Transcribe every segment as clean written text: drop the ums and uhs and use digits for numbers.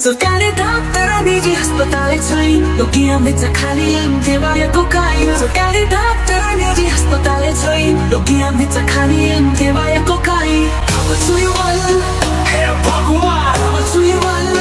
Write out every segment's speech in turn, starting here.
सरकारी डाक्टर निजी अस्पताल छैन लोकिया बेच्छ खाली एन्टिबायोटिक कोकाइन सरकारी डाक्टर निजी अस्पताल छैन लोकिया बेच्छ खाली एन्टिबायोटिक कोकाइन अब छुइवल हे भगवान अब छुइवल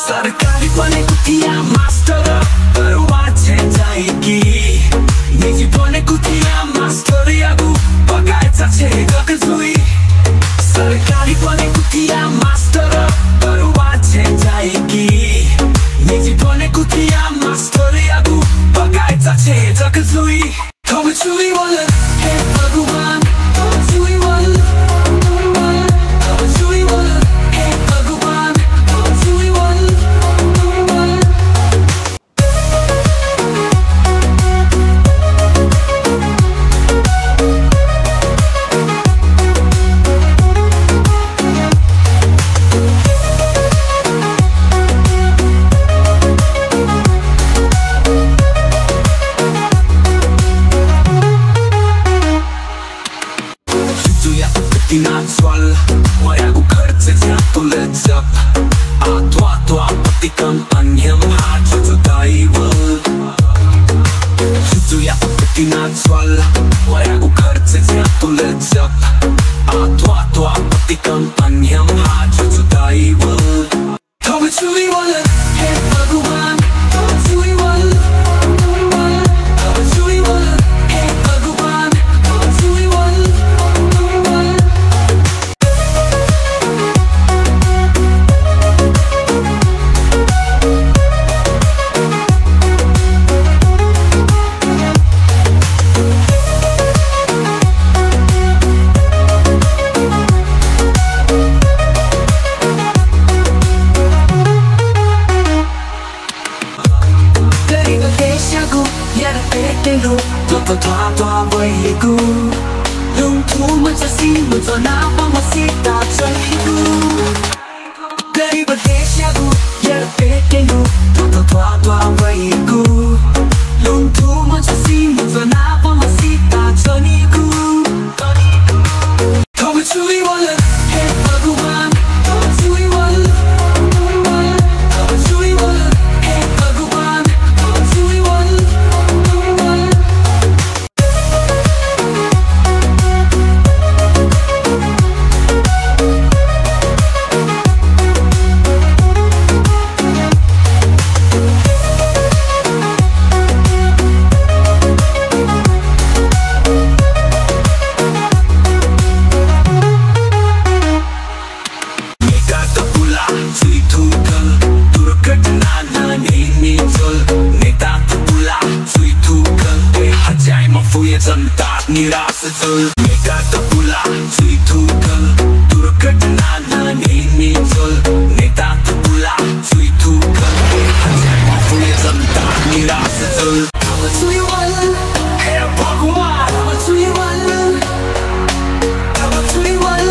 सरकारी बनेको थिया मास्टर दरवाजे जाएकी निजी बनेको थिया मास्टर यागु बगाएछ छेगक जुई सरकारी बनेको थिया मास्टर दरवाजे जाएकी निजी बनेको थिया मास्टर यागु बगाएछ छेगक जुई थम जुई वाला हे भगवान थम जुई वाला Natural, mojagu krce to lecap a tua patikam anyam hachu tutaj wal Czuję ty natural, mojagu krce to lecap a tua patikam anyam hachu tutaj wal Tobie czuj wal he bhagwan Tobie czuj wal Tobie czuj wal he bhagwan Tobie czuj wal Tua bayiku Lungtu mencasi Menconapa masita ceriku Dari berdesyaku Biar pekenku Tua bayiku Lungtu mencasi Menconapa masita ceriku Kau mencuri wala Hei Bhagwan Kau mencuri wala Kau mencuri wala Hei Bhagwan Kau mencuri wala Nirasa jol Mega tapula Cui tukal Durghटना ननेमी jol Neta tapula Cui tukal Hajai mafuye janta Nirasa jol Tama cui wal Hey Bhagwan Tama cui wal Tama cui wal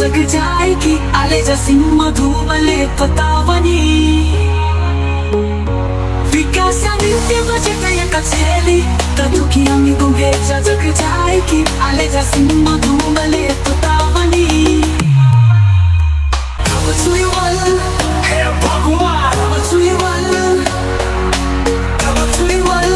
जग जाएगी आले जसी मधुमले पतावनी विकासा नित्य बजेता एका छेली ततुकी आमी गुंगेचा जग जाएगी आले जसी मधुमले पतावनी Tawatuiwal, hey Bhagwan, Tawatuiwal, Tawatuiwal.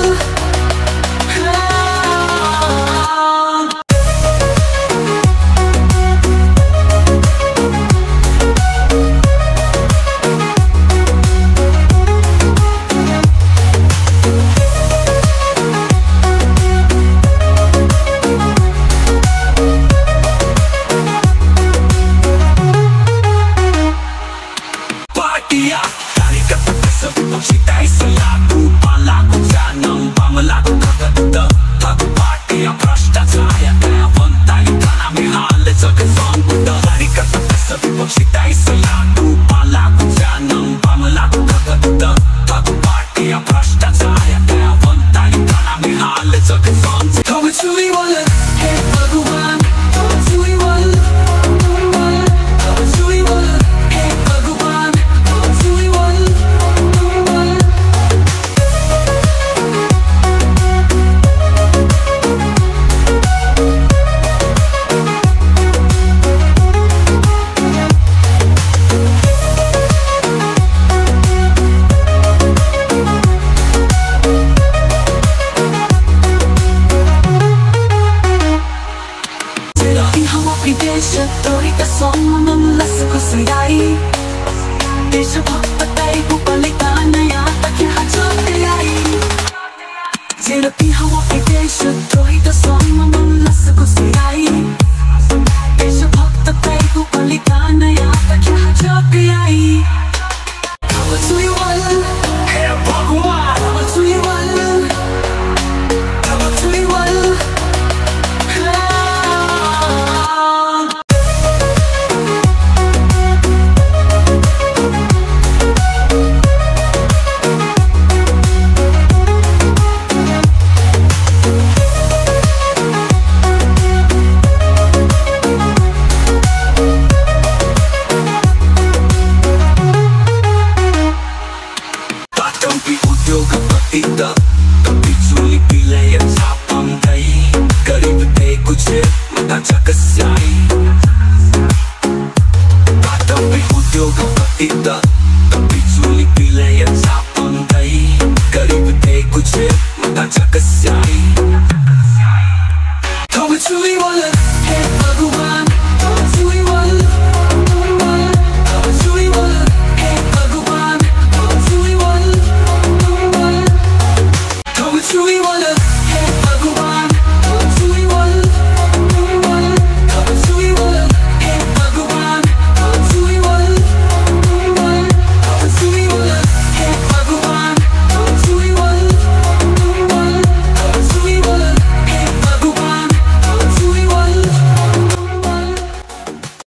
Tawatuiwal.